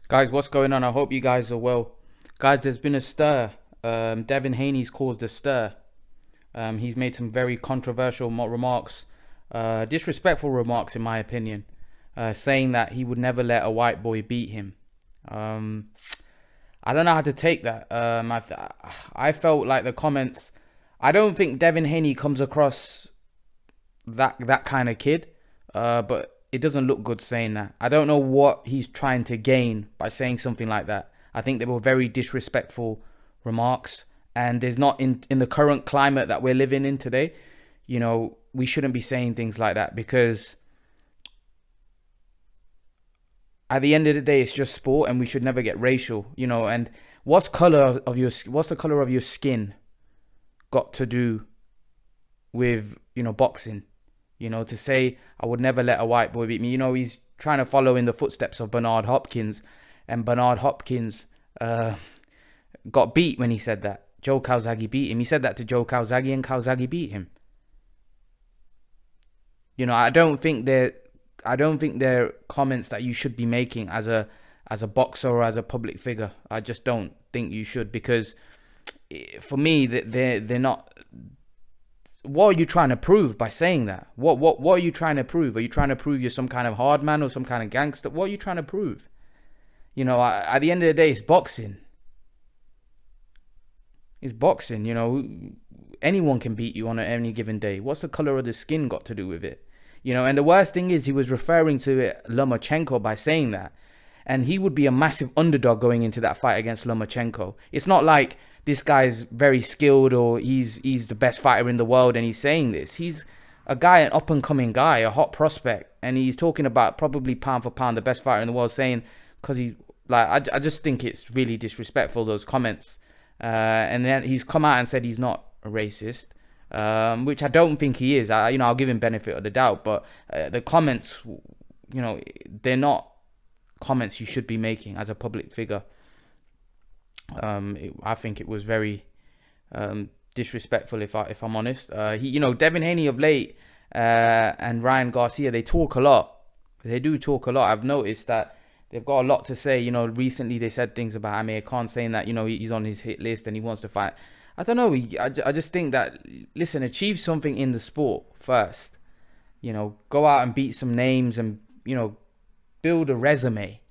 Guys, what's going on? I hope you guys are well. Guys, there's been a stir. Devin Haney's caused a stir. He's made some very controversial remarks, disrespectful remarks, in my opinion, saying that he would never let a white boy beat him. I don't know how to take that. I felt like the comments. I don't think Devin Haney comes across that kind of kid, but it doesn't look good saying that. I don't know what he's trying to gain by saying something like that. I think they were very disrespectful remarks, and there's not in the current climate that we're living in today, we shouldn't be saying things like that, because at the end of the day, it's just sport, and we should never get racial, and what's the color of your skin got to do with, boxing? To say I would never let a white boy beat me. He's trying to follow in the footsteps of Bernard Hopkins, and Bernard Hopkins got beat when he said that. Joe Calzaghe beat him. He said that to Joe Calzaghe, and Calzaghe beat him. I don't think they're comments that you should be making as a boxer or as a public figure. I just don't think you should, because for me, they're not. What are you trying to prove by saying that? What are you trying to prove? Are you trying to prove you're some kind of hard man or some kind of gangster? What are you trying to prove? At the end of the day, it's boxing. It's boxing, anyone can beat you on any given day. What's the color of the skin got to do with it? And the worst thing is, he was referring to Lomachenko by saying that. And he would be a massive underdog going into that fight against Lomachenko. It's not like this guy's very skilled or he's the best fighter in the world and he's saying this. He's a guy, an up-and-coming guy, a hot prospect. And he's talking about probably pound for pound the best fighter in the world, saying, because he's like, I just think it's really disrespectful, those comments. And then he's come out and said he's not a racist, which I don't think he is. I'll give him benefit of the doubt. But the comments, they're not comments you should be making as a public figure. I think it was very disrespectful, if I'm honest. Devin Haney of late and Ryan Garcia, they talk a lot. They do talk a lot. I've noticed that they've got a lot to say. Recently they said things about Amir Khan, saying that he's on his hit list and he wants to fight. I don't know. I just think that, listen, achieve something in the sport first. Go out and beat some names and build a resume.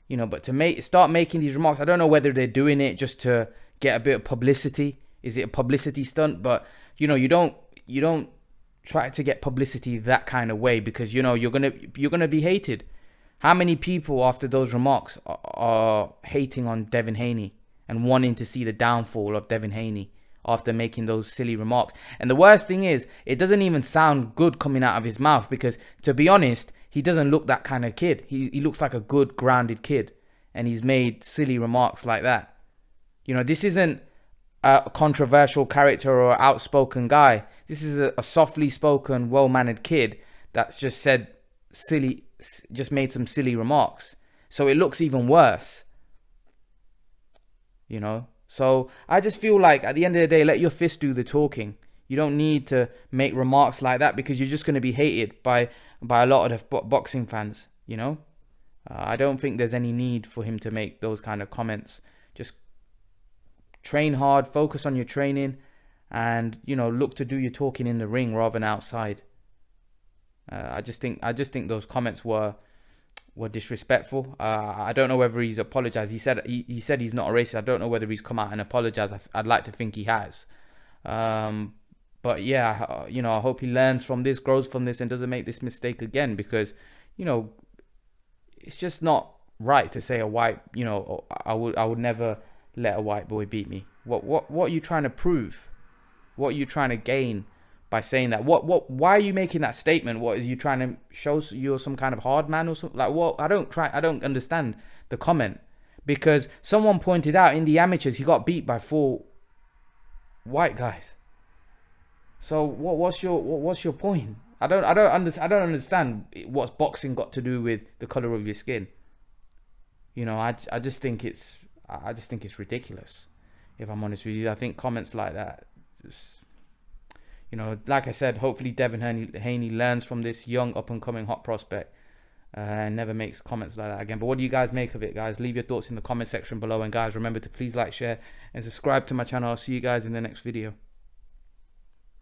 But to start making these remarks, I don't know whether they're doing it just to get a bit of publicity. Is it a publicity stunt? But you don't try to get publicity that kind of way, because you're gonna be hated. How many people after those remarks are hating on Devin Haney and wanting to see the downfall of Devin Haney after making those silly remarks? And the worst thing is, it doesn't even sound good coming out of his mouth, because, to be honest, he doesn't look that kind of kid. He looks like a good, grounded kid. And he's made silly remarks like that. This isn't a controversial character or outspoken guy. This is a softly spoken, well-mannered kid that's just made some silly remarks. So it looks even worse. So I just feel like, at the end of the day, let your fist do the talking. You don't need to make remarks like that, because you're just going to be hated by a lot of the boxing fans, I don't think there's any need for him to make those kind of comments. Just train hard, focus on your training, and, look to do your talking in the ring rather than outside. I just think those comments were disrespectful. I don't know whether he's apologized. He said he's not a racist. I don't know whether he's come out and apologized. I'd like to think he has. But yeah, I hope he learns from this, grows from this, and doesn't make this mistake again, because, it's just not right to say a white, I would never let a white boy beat me. What are you trying to prove? What are you trying to gain by saying that? Why are you making that statement? What is you trying to show you're some kind of hard man or something? Like, what? I don't understand the comment, because someone pointed out in the amateurs he got beat by 4 white guys. So what's your point? I don't understand what's boxing got to do with the color of your skin. I just think it's ridiculous, if I'm honest with you. I think comments like that, just, like I said, hopefully Devin Haney learns from this young up and coming hot prospect, and never makes comments like that again. But what do you guys make of it, guys? Leave your thoughts in the comment section below. And guys, remember to please like, share, and subscribe to my channel. I'll see you guys in the next video.